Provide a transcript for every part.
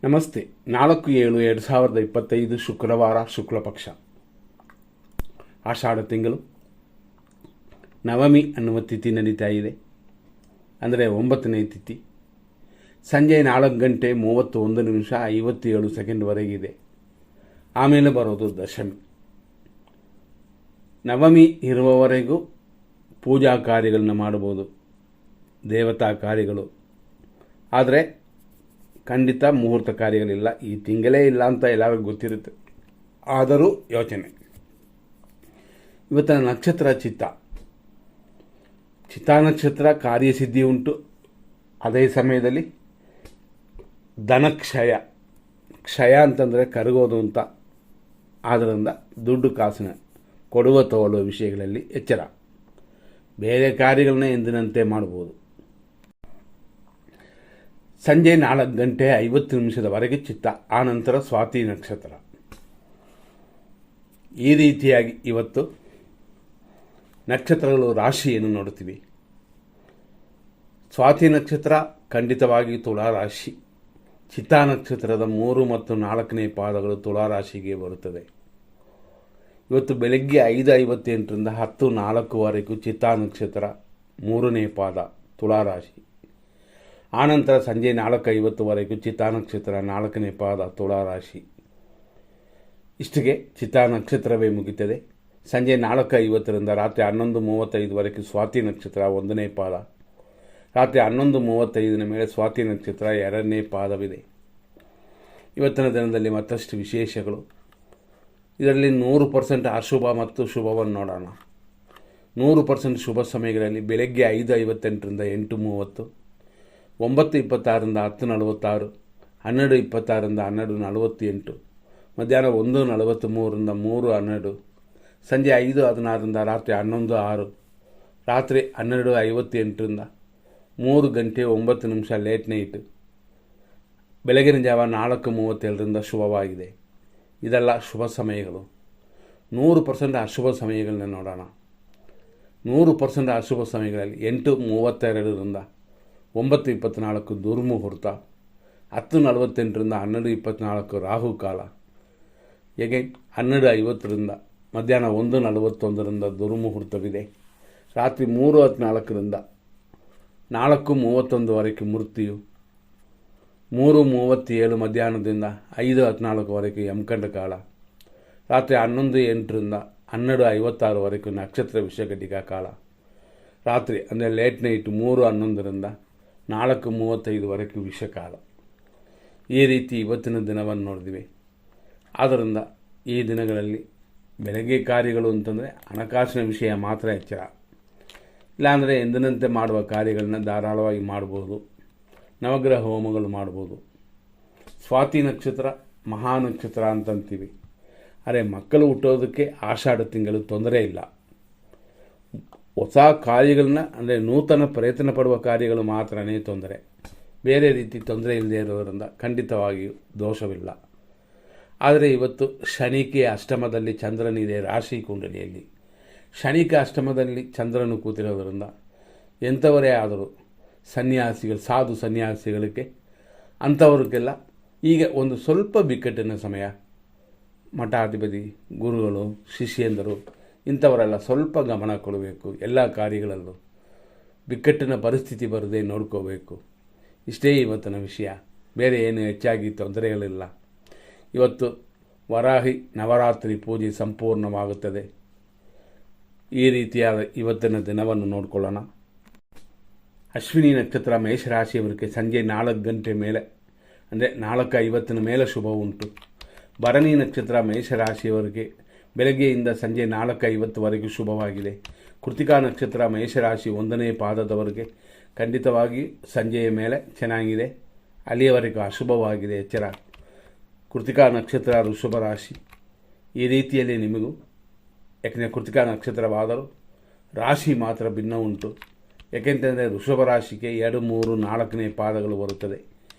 ನಮಸ್ತೆ. 4/7/2025 ಶುಕ್ರವಾರ, ಶುಕ್ಲಪಕ್ಷ, ಆಷಾಢ ತಿಂಗಳು, ನವಮಿ ಅನ್ನುವ ತಿಥಿ ನಡೀತಾ ಇದೆ. ಅಂದರೆ 9ನೇ ತಿಥಿ. ಸಂಜೆ 4:31:57 ಆಮೇಲೆ ಬರೋದು ದಶಮಿ. ನವಮಿ ಇರುವವರೆಗೂ ಪೂಜಾ ಕಾರ್ಯಗಳನ್ನ ಮಾಡಬಹುದು, ದೇವತಾ ಕಾರ್ಯಗಳು. ಆದರೆ ಖಂಡಿತ ಮುಹೂರ್ತ ಕಾರ್ಯಗಳಿಲ್ಲ. ಈ ತಿಂಗಳೇ ಇಲ್ಲ ಅಂತ ಎಲ್ಲರಿಗೂ ಗೊತ್ತಿರುತ್ತೆ. ಆದರೂ ಯೋಚನೆ. ಇವತ್ತಿನ ನಕ್ಷತ್ರ ಚಿತ್ತಾ ನಕ್ಷತ್ರ. ಕಾರ್ಯಸಿದ್ಧಿ ಉಂಟು. ಅದೇ ಸಮಯದಲ್ಲಿ ಧನಕ್ಷಯ. ಕ್ಷಯ ಅಂತಂದರೆ ಕರಗೋದು ಅಂತ. ಆದ್ದರಿಂದ ದುಡ್ಡು ಕಾಸಿನ ಕೊಡುವ ತಗೊಳ್ಳುವ ವಿಷಯಗಳಲ್ಲಿ ಎಚ್ಚರ. ಬೇರೆ ಕಾರ್ಯಗಳನ್ನ ಎಂದಿನಂತೆ ಮಾಡ್ಬೋದು. ಸಂಜೆ 4:50 ಚಿತ್ತ. ಆನಂತರ ಸ್ವಾತಿ ನಕ್ಷತ್ರ. ಈ ರೀತಿಯಾಗಿ ಇವತ್ತು ನಕ್ಷತ್ರಗಳು ರಾಶಿಯನ್ನು ನೋಡುತ್ತೀವಿ. ಸ್ವಾತಿ ನಕ್ಷತ್ರ ಖಂಡಿತವಾಗಿ ತುಲಾ ರಾಶಿ. ಚಿತ್ತಾ ನಕ್ಷತ್ರದ 3 ಮತ್ತು 4ನೇ ಪಾದಗಳು ತುಲಾ ರಾಶಿಗೆ ಬರುತ್ತದೆ. ಇವತ್ತು ಬೆಳಗ್ಗೆ 5:58 10:04 ಚಿತ್ತಾ ನಕ್ಷತ್ರ 3ನೇ ಪಾದ ತುಲಾ ರಾಶಿ. ಆನಂತರ ಸಂಜೆ 4:50 ಚಿತ್ತಾ ನಕ್ಷತ್ರ 4ನೇ ಪಾದ ತುಲಾ ರಾಶಿ. ಇಷ್ಟಿಗೆ ಚಿತ್ತಾ ನಕ್ಷತ್ರವೇ ಮುಗಿತದೆ. ಸಂಜೆ 4:50 ರಾತ್ರಿ 11:35 ಸ್ವಾತಿ ನಕ್ಷತ್ರ 1ನೇ ಪಾದ. ರಾತ್ರಿ 11:35 ಮೇಲೆ ಸ್ವಾತಿ ನಕ್ಷತ್ರ 2ನೇ ಪಾದವಿದೆ. ಇವತ್ತಿನ ದಿನದಲ್ಲಿ ಮತ್ತಷ್ಟು ವಿಶೇಷಗಳು. ಇದರಲ್ಲಿ 100% ಅಶುಭ ಮತ್ತು ಶುಭವನ್ನು ನೋಡೋಣ. 100% ಶುಭ ಸಮಯಗಳಲ್ಲಿ ಬೆಳಗ್ಗೆ 5:58 8:30, 9:26 10:46, 12:26 12:48, ಮಧ್ಯಾಹ್ನ 1:43 3:12, ಸಂಜೆ 5:16 ರಾತ್ರಿ 11:06, ರಾತ್ರಿ 12:58 3 ಗಂಟೆ 9 ನಿಮಿಷ ಲೇಟ್ ನೈಟ್, ಬೆಳಗಿನ ಜಾವ 4:37 ಶುಭವಾಗಿದೆ. ಇದೆಲ್ಲ ಶುಭ ಸಮಯಗಳು. 100% ಅಶುಭ ಸಮಯಗಳನ್ನ ನೋಡೋಣ. 100% ಅಶುಭ ಸಮಯಗಳಲ್ಲಿ 8:32 9:24 ದುರ್ಮುಹೂರ್ತ, 10:48 12:24 ರಾಹುಕಾಲ, ಎಗೈನ್ 12:50 ಮಧ್ಯಾಹ್ನ 1:41 ದುರ್ಮುಹೂರ್ತವಿದೆ. ರಾತ್ರಿ 3:14 4:31 ಮೃತ್ಯು, 3:37 ಮಧ್ಯಾಹ್ನದಿಂದ 5:14 ಯಮಕಂಡ ಕಾಲ, ರಾತ್ರಿ 11:08 12:56 ನಕ್ಷತ್ರ ವಿಷಘಟಿಕಾ ಕಾಲ, ರಾತ್ರಿ ಅಂದರೆ ಲೇಟ್ ನೈಟ್ 3:11 4:35 ವಿಷಕಾಲ. ಈ ರೀತಿ ಇವತ್ತಿನ ದಿನವನ್ನು ನೋಡಿದ್ವಿ. ಆದ್ದರಿಂದ ಈ ದಿನಗಳಲ್ಲಿ ಬೆಳಗ್ಗೆ ಕಾರ್ಯಗಳು ಅಂತಂದರೆ ಹಣಕಾಸಿನ ವಿಷಯ ಮಾತ್ರ ಎಚ್ಚರ. ಇಲ್ಲಾಂದರೆ ಎಂದಿನಂತೆ ಮಾಡುವ ಕಾರ್ಯಗಳನ್ನ ಧಾರಾಳವಾಗಿ ಮಾಡ್ಬೋದು. ನವಗ್ರಹ ಹೋಮಗಳು ಮಾಡ್ಬೋದು. ಸ್ವಾತಿ ನಕ್ಷತ್ರ ಮಹಾನಕ್ಷತ್ರ ಅಂತಂತೀವಿ. ಆದರೆ ಮಕ್ಕಳು ಹುಟ್ಟೋದಕ್ಕೆ ಆಷಾಢ ತಿಂಗಳು ತೊಂದರೆ ಇಲ್ಲ. ಹೊಸ ಕಾರ್ಯಗಳನ್ನ ಅಂದರೆ ನೂತನ ಪ್ರಯತ್ನ ಪಡುವ ಕಾರ್ಯಗಳು ಮಾತ್ರನೇ ತೊಂದರೆ. ಬೇರೆ ರೀತಿ ತೊಂದರೆ ಇಲ್ಲದೆ ಇರೋದರಿಂದ ಖಂಡಿತವಾಗಿಯೂ ದೋಷವಿಲ್ಲ. ಆದರೆ ಇವತ್ತು ಶನಿಕೆ ಅಷ್ಟಮದಲ್ಲಿ ಚಂದ್ರನಿದೆ ರಾಶಿ ಕುಂಡಲಿಯಲ್ಲಿ. ಶನಿಕೆ ಅಷ್ಟಮದಲ್ಲಿ ಚಂದ್ರನು ಕೂತಿರೋದರಿಂದ ಎಂಥವರೇ ಆದರೂ ಸನ್ಯಾಸಿಗಳು, ಸಾಧು ಸನ್ಯಾಸಿಗಳಿಗೆ ಅಂಥವ್ರಿಗೆಲ್ಲ ಈಗ ಒಂದು ಸ್ವಲ್ಪ ಬಿಕ್ಕಟ್ಟಿನ ಸಮಯ. ಮಠಾಧಿಪತಿ, ಗುರುಗಳು, ಶಿಷ್ಯಂದರು ಇಂಥವರೆಲ್ಲ ಸ್ವಲ್ಪ ಗಮನ ಕೊಡಬೇಕು. ಎಲ್ಲ ಕಾರ್ಯಗಳಲ್ಲೂ ಬಿಕ್ಕಟ್ಟಿನ ಪರಿಸ್ಥಿತಿ ಬರದೆ ನೋಡ್ಕೋಬೇಕು. ಇಷ್ಟೇ ಇವತ್ತಿನ ವಿಷಯ. ಬೇರೆ ಏನು ಹೆಚ್ಚಾಗಿ ತೊಂದರೆಗಳಿಲ್ಲ. ಇವತ್ತು ವರಾಹಿ ನವರಾತ್ರಿ ಪೂಜೆ ಸಂಪೂರ್ಣವಾಗುತ್ತದೆ. ಈ ರೀತಿಯಾದ ಇವತ್ತಿನ ದಿನವನ್ನು ನೋಡಿಕೊಳ್ಳೋಣ. ಅಶ್ವಿನಿ ನಕ್ಷತ್ರ ಮೇಷರಾಶಿಯವರಿಗೆ ಸಂಜೆ 4 ಗಂಟೆ ಮೇಲೆ ಅಂದರೆ 4:50 ಮೇಲೆ ಶುಭ ಉಂಟು. ಭರಣಿ ನಕ್ಷತ್ರ ಮೇಷರಾಶಿಯವರಿಗೆ ಬೆಳಗ್ಗೆಯಿಂದ ಸಂಜೆ 4:50 ಶುಭವಾಗಿದೆ. ಕೃತಿಕಾ ನಕ್ಷತ್ರ ಮೇಷರಾಶಿ 1ನೇ ಪಾದದವರೆಗೆ ಖಂಡಿತವಾಗಿ ಸಂಜೆಯ ಮೇಲೆ ಚೆನ್ನಾಗಿದೆ. ಅಲ್ಲಿಯವರೆಗೂ ಅಶುಭವಾಗಿದೆ, ಎಚ್ಚರ. ಕೃತಿಕಾ ನಕ್ಷತ್ರ ವೃಷಭ ರಾಶಿ. ಈ ರೀತಿಯಲ್ಲಿ ನಿಮಗೂ, ಯಾಕೆಂದರೆ ಕೃತಿಕಾ ನಕ್ಷತ್ರವಾದರೂ ರಾಶಿ ಮಾತ್ರ ಭಿನ್ನ ಉಂಟು. ಯಾಕೆಂತಂದರೆ ವೃಷಭ ರಾಶಿಗೆ 2, 3, 4ನೇ ಪಾದಗಳು ಬರುತ್ತದೆ.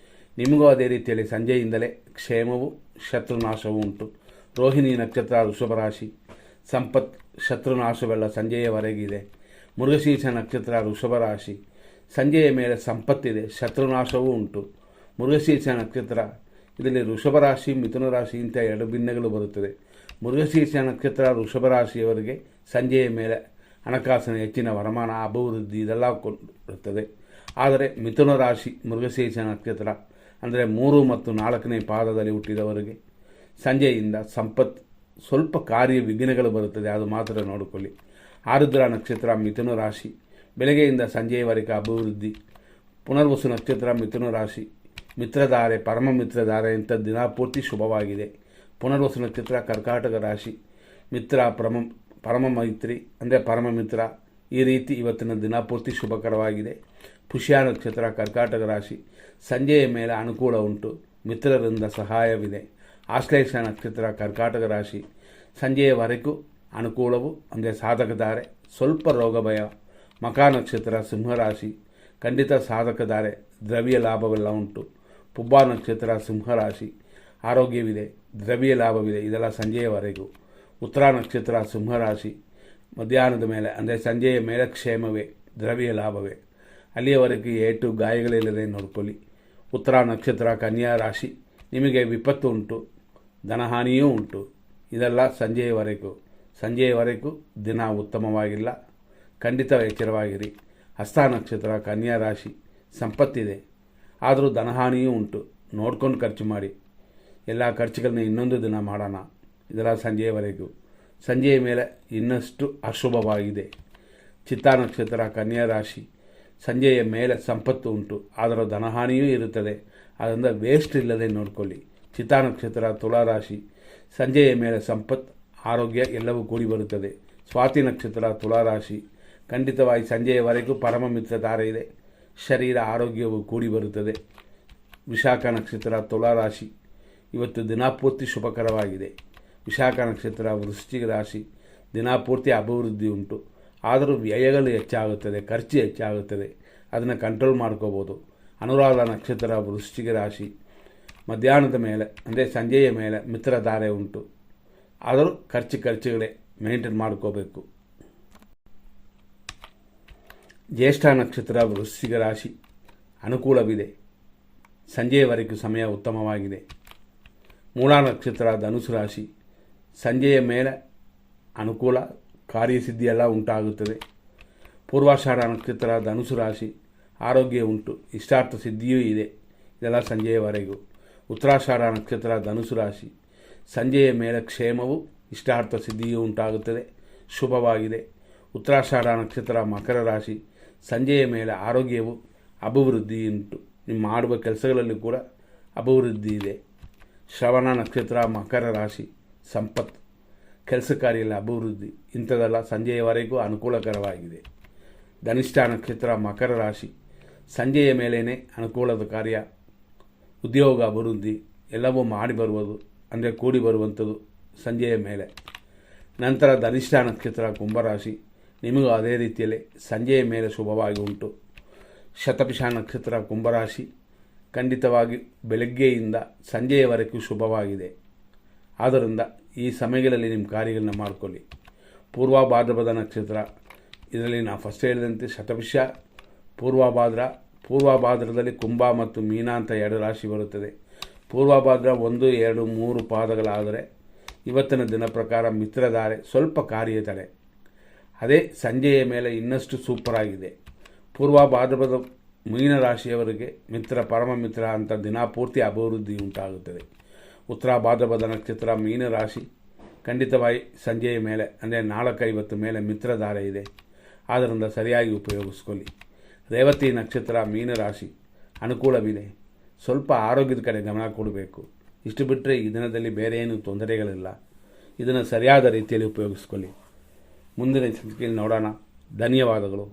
ನಿಮಗೂ ಅದೇ ರೀತಿಯಲ್ಲಿ ಸಂಜೆಯಿಂದಲೇ ಕ್ಷೇಮವು ಶತ್ರುನಾಶವೂ ಉಂಟು. ರೋಹಿಣಿ ನಕ್ಷತ್ರ ವೃಷಭ ರಾಶಿ. ಸಂಪತ್ ಶತ್ರುನಾಶವೆಲ್ಲ ಸಂಜೆಯವರೆಗಿದೆ. ಮೃಗಶೀರ್ಷ ನಕ್ಷತ್ರ ವೃಷಭ ರಾಶಿ. ಸಂಜೆಯ ಮೇಲೆ ಸಂಪತ್ತಿದೆ, ಶತ್ರುನಾಶವೂ ಉಂಟು. ಮೃಗಶೀರ್ಷ ನಕ್ಷತ್ರ ಇದರಲ್ಲಿ ವೃಷಭ ರಾಶಿ ಮಿಥುನ ರಾಶಿ ಇಂಥ ಎರಡು ಭಿನ್ನಗಳು ಬರುತ್ತದೆ. ಮೃಗಶೀರ್ಷ ನಕ್ಷತ್ರ ವೃಷಭ ರಾಶಿಯವರಿಗೆ ಸಂಜೆಯ ಮೇಲೆ ಹಣಕಾಸಿನ ಹೆಚ್ಚಿನ ವರಮಾನ, ಅಭಿವೃದ್ಧಿ ಇದೆಲ್ಲ ಕೊಂಡಿರುತ್ತದೆ. ಆದರೆ ಮಿಥುನ ರಾಶಿ ಮೃಗಶೀರ್ಷ ನಕ್ಷತ್ರ ಅಂದರೆ 3 ಮತ್ತು 4ನೇ ಪಾದದಲ್ಲಿ ಹುಟ್ಟಿದವರಿಗೆ ಸಂಜೆಯಿಂದ ಸಂಪತ್ತು ಸ್ವಲ್ಪ ಕಾರ್ಯ ವಿಘ್ನಗಳು ಬರುತ್ತದೆ, ಅದು ಮಾತ್ರ ನೋಡಿಕೊಳ್ಳಿ. ಆರುದ್ರ ನಕ್ಷತ್ರ ಮಿಥುನ ರಾಶಿ ಬೆಳಗ್ಗೆಯಿಂದ ಸಂಜೆಯವರೆಗೆ ಅಭಿವೃದ್ಧಿ. ಪುನರ್ವಸು ನಕ್ಷತ್ರ ಮಿಥುನ ರಾಶಿ ಮಿತ್ರಧಾರೆ ಪರಮ ಮಿತ್ರಧಾರೆ ಇಂಥ ದಿನಪೂರ್ತಿ ಶುಭವಾಗಿದೆ. ಪುನರ್ವಸು ನಕ್ಷತ್ರ ಕರ್ಕಾಟಕ ರಾಶಿ ಮಿತ್ರ ಪರಮ ಮೈತ್ರಿ ಅಂದರೆ ಪರಮ ಮಿತ್ರ, ಈ ರೀತಿ ಇವತ್ತಿನ ದಿನಪೂರ್ತಿ ಶುಭಕರವಾಗಿದೆ. ಪುಷ್ಯ ನಕ್ಷತ್ರ ಕರ್ಕಾಟಕ ರಾಶಿ ಸಂಜೆಯ ಮೇಲೆ ಅನುಕೂಲ ಉಂಟು, ಮಿತ್ರರಿಂದ ಸಹಾಯವಿದೆ. ಆಶ್ಲೇಷ ನಕ್ಷತ್ರ ಕರ್ಕಾಟಕ ರಾಶಿ ಸಂಜೆಯವರೆಗೂ ಅನುಕೂಲವು ಅಂದರೆ ಸಾಧಕಧಾರೆ, ಸ್ವಲ್ಪ ರೋಗ ಭಯ. ಮಖ ನಕ್ಷತ್ರ ಸಿಂಹರಾಶಿ ಖಂಡಿತ ಸಾಧಕಧಾರೆ, ದ್ರವ್ಯ ಲಾಭವೆಲ್ಲ ಉಂಟು. ಪುಬ್ಬ ನಕ್ಷತ್ರ ಸಿಂಹರಾಶಿ ಆರೋಗ್ಯವಿದೆ, ದ್ರವ್ಯ ಲಾಭವಿದೆ, ಇದೆಲ್ಲ ಸಂಜೆಯವರೆಗೂ. ಉತ್ತರ ನಕ್ಷತ್ರ ಸಿಂಹರಾಶಿ ಮಧ್ಯಾಹ್ನದ ಮೇಲೆ ಅಂದರೆ ಸಂಜೆಯ ಮೇಲೆ ಕ್ಷೇಮವೇ, ದ್ರವ್ಯ ಲಾಭವೇ, ಅಲ್ಲಿಯವರೆಗೂ ಏಟು ಗಾಯಗಳಿಲ್ಲದೆ ನೋಡ್ಕೊಳ್ಳಿ. ಉತ್ತರ ನಕ್ಷತ್ರ ಕನ್ಯಾ ರಾಶಿ ನಿಮಗೆ ವಿಪತ್ತು ಉಂಟು, ಧನಹಾನಿಯೂ ಉಂಟು, ಇದೆಲ್ಲ ಸಂಜೆಯವರೆಗೂ ದಿನ ಉತ್ತಮವಾಗಿಲ್ಲ, ಖಂಡಿತ ಎಚ್ಚರವಾಗಿರಿ. ಹಸ್ತ ನಕ್ಷತ್ರ ಕನ್ಯಾ ರಾಶಿ ಸಂಪತ್ತಿದೆ, ಆದರೂ ಧನಹಾನಿಯೂ ಉಂಟು, ನೋಡ್ಕೊಂಡು ಖರ್ಚು ಮಾಡಿ. ಎಲ್ಲ ಖರ್ಚುಗಳನ್ನ ಇನ್ನೊಂದು ದಿನ ಮಾಡೋಣ, ಇದೆಲ್ಲ ಸಂಜೆಯವರೆಗೂ. ಸಂಜೆಯ ಮೇಲೆ ಇನ್ನಷ್ಟು ಅಶುಭವಾಗಿದೆ. ಚಿತ್ತಾ ನಕ್ಷತ್ರ ಕನ್ಯಾ ರಾಶಿ ಸಂಜೆಯ ಮೇಲೆ ಸಂಪತ್ತು ಉಂಟು, ಆದರೆ ಧನಹಾನಿಯೂ ಇರುತ್ತದೆ, ಅದರಿಂದ ವೇಸ್ಟ್ ಇಲ್ಲದೆ ನೋಡಿಕೊಳ್ಳಿ. ಚಿತ್ತಾ ನಕ್ಷತ್ರ ತುಲಾರಾಶಿ ಸಂಜೆಯ ಮೇಲೆ ಸಂಪತ್ತು, ಆರೋಗ್ಯ ಎಲ್ಲವೂ ಕೂಡಿ ಬರುತ್ತದೆ. ಸ್ವಾತಿ ನಕ್ಷತ್ರ ತುಲಾರಾಶಿ ಖಂಡಿತವಾಗಿ ಸಂಜೆಯವರೆಗೂ ಪರಮ ಮಿತ್ರ ಧಾರೆ ಇದೆ, ಶರೀರ ಆರೋಗ್ಯವು ಕೂಡಿ ಬರುತ್ತದೆ. ವಿಶಾಖ ನಕ್ಷತ್ರ ತುಲಾರಾಶಿ ಇವತ್ತು ದಿನಪೂರ್ತಿ ಶುಭಕರವಾಗಿದೆ. ವಿಶಾಖ ನಕ್ಷತ್ರ ವೃಶ್ಚಿಕ ರಾಶಿ ದಿನಪೂರ್ತಿ ಅಭಿವೃದ್ಧಿ ಉಂಟು, ಆದರೂ ವ್ಯಯಗಳು ಹೆಚ್ಚಾಗುತ್ತದೆ, ಖರ್ಚು ಹೆಚ್ಚಾಗುತ್ತದೆ, ಅದನ್ನು ಕಂಟ್ರೋಲ್ ಮಾಡ್ಕೋಬೋದು. ಅನುರಾಧ ನಕ್ಷತ್ರ ವೃಶ್ಚಿಕ ರಾಶಿ ಮಧ್ಯಾಹ್ನದ ಮೇಲೆ ಅಂದರೆ ಸಂಜೆಯ ಮೇಲೆ ಮಿತ್ರಧಾರೆ ಉಂಟು, ಆದರೂ ಖರ್ಚುಗಳೇ ಮೇಂಟೈನ್ ಮಾಡ್ಕೋಬೇಕು. ಜ್ಯೇಷ್ಠ ನಕ್ಷತ್ರ ವೃಶ್ಚಿಕ ರಾಶಿ ಅನುಕೂಲವಿದೆ, ಸಂಜೆಯವರೆಗೂ ಸಮಯ ಉತ್ತಮವಾಗಿದೆ. ಮೂಲ ನಕ್ಷತ್ರ ಧನುಸು ರಾಶಿ ಸಂಜೆಯ ಮೇಲೆ ಅನುಕೂಲ, ಕಾರ್ಯಸಿದ್ಧಿಯೆಲ್ಲ ಉಂಟಾಗುತ್ತದೆ. ಪೂರ್ವಾಷಾಢ ನಕ್ಷತ್ರ ಧನುಸು ರಾಶಿ ಆರೋಗ್ಯ ಉಂಟು, ಇಷ್ಟಾರ್ಥ ಸಿದ್ಧಿಯೂ ಇದೆ, ಇದೆಲ್ಲ ಸಂಜೆಯವರೆಗೂ. ಉತ್ತರಾಷಾಢ ನಕ್ಷತ್ರ ಧನುಸು ರಾಶಿ ಸಂಜೆಯ ಮೇಲೆ ಕ್ಷೇಮವು, ಇಷ್ಟಾರ್ಥ ಸಿದ್ಧಿಯೂ ಉಂಟಾಗುತ್ತದೆ, ಶುಭವಾಗಿದೆ. ಉತ್ತರಾಷಾಢ ನಕ್ಷತ್ರ ಮಕರ ರಾಶಿ ಸಂಜೆಯ ಮೇಲೆ ಆರೋಗ್ಯವು, ಅಭಿವೃದ್ಧಿ ಉಂಟು, ನಿಮ್ಮ ಮಾಡುವ ಕೆಲಸಗಳಲ್ಲಿ ಕೂಡ ಅಭಿವೃದ್ಧಿ ಇದೆ. ಶ್ರವಣ ನಕ್ಷತ್ರ ಮಕರ ರಾಶಿ ಸಂಪತ್ತು, ಕೆಲಸ ಕಾರ್ಯದಲ್ಲಿ ಅಭಿವೃದ್ಧಿ, ಇಂಥದ್ದೆಲ್ಲ ಸಂಜೆಯವರೆಗೂ ಅನುಕೂಲಕರವಾಗಿದೆ. ಧನಿಷ್ಠ ನಕ್ಷತ್ರ ಮಕರ ರಾಶಿ ಸಂಜೆಯ ಮೇಲೇ ಅನುಕೂಲದ ಕಾರ್ಯ, ಉದ್ಯೋಗ ಅಭಿವೃದ್ಧಿ ಎಲ್ಲವೂ ಮಾಡಿ ಬರುವುದು ಅಂದರೆ ಕೂಡಿ ಬರುವಂಥದ್ದು ಸಂಜೆಯ ಮೇಲೆ. ನಂತರ ಧನಿಷ್ಠ ನಕ್ಷತ್ರ ಕುಂಭರಾಶಿ ನಿಮಗೂ ಅದೇ ರೀತಿಯಲ್ಲಿ ಸಂಜೆಯ ಮೇಲೆ ಶುಭವಾಗಿ ಉಂಟು. ಶತಭಿಷ ನಕ್ಷತ್ರ ಕುಂಭರಾಶಿ ಖಂಡಿತವಾಗಿ ಬೆಳಗ್ಗೆಯಿಂದ ಸಂಜೆಯವರೆಗೂ ಶುಭವಾಗಿದೆ, ಆದ್ದರಿಂದ ಈ ಸಮಯಗಳಲ್ಲಿ ನಿಮ್ಮ ಕಾರ್ಯಗಳನ್ನ ಮಾಡಿಕೊಳ್ಳಿ. ಪೂರ್ವ ಭಾದ್ರಪದ ನಕ್ಷತ್ರ ಇದರಲ್ಲಿ ನಾನು ಫಸ್ಟ್ ಹೇಳಿದಂತೆ ಶತಭಿಷ ಪೂರ್ವಭಾದ್ರದಲ್ಲಿ ಕುಂಭ ಮತ್ತು ಮೀನ ಅಂತ 2 ರಾಶಿ ಬರುತ್ತದೆ. ಪೂರ್ವಭಾದ್ರ 1, 2, 3 ಪಾದಗಳಾದರೆ ಇವತ್ತಿನ ದಿನ ಪ್ರಕಾರ ಮಿತ್ರಧಾರೆ, ಸ್ವಲ್ಪ ಕಾರ್ಯತಡೆ. ಅದೇ ಸಂಜೆಯ ಮೇಲೆ ಇನ್ನಷ್ಟು ಸೂಪರ್ ಆಗಿದೆ. ಪೂರ್ವಭಾದ್ರಪದ ಮೀನ ರಾಶಿಯವರಿಗೆ ಮಿತ್ರ ಪರಮ ಮಿತ್ರ ಅಂತ ದಿನಪೂರ್ತಿ ಅಭಿವೃದ್ಧಿ ಉಂಟಾಗುತ್ತದೆ. ಉತ್ತರ ಭಾದ್ರಪದ ನಕ್ಷತ್ರ ಮೀನ ರಾಶಿ ಖಂಡಿತವಾಗಿ ಸಂಜೆಯ ಮೇಲೆ ಅಂದರೆ 4:50 ಮೇಲೆ ಮಿತ್ರಧಾರೆ ಇದೆ, ಆದ್ದರಿಂದ ಸರಿಯಾಗಿ ಉಪಯೋಗಿಸ್ಕೊಳ್ಳಿ. ರೇವತಿ ನಕ್ಷತ್ರ ಮೀನರಾಶಿ ಅನುಕೂಲವಿದೆ, ಸ್ವಲ್ಪ ಆರೋಗ್ಯದ ಕಡೆ ಗಮನ ಕೊಡಬೇಕು. ಇಷ್ಟು ಬಿಟ್ಟರೆ ಈ ದಿನದಲ್ಲಿ ಬೇರೆ ಏನೂ ತೊಂದರೆಗಳಿಲ್ಲ, ಇದನ್ನು ಸರಿಯಾದ ರೀತಿಯಲ್ಲಿ ಉಪಯೋಗಿಸ್ಕೊಳ್ಳಿ. ಮುಂದಿನ ಸಂಚಿಕೆಯಲ್ಲಿ ನೋಡೋಣ. ಧನ್ಯವಾದಗಳು.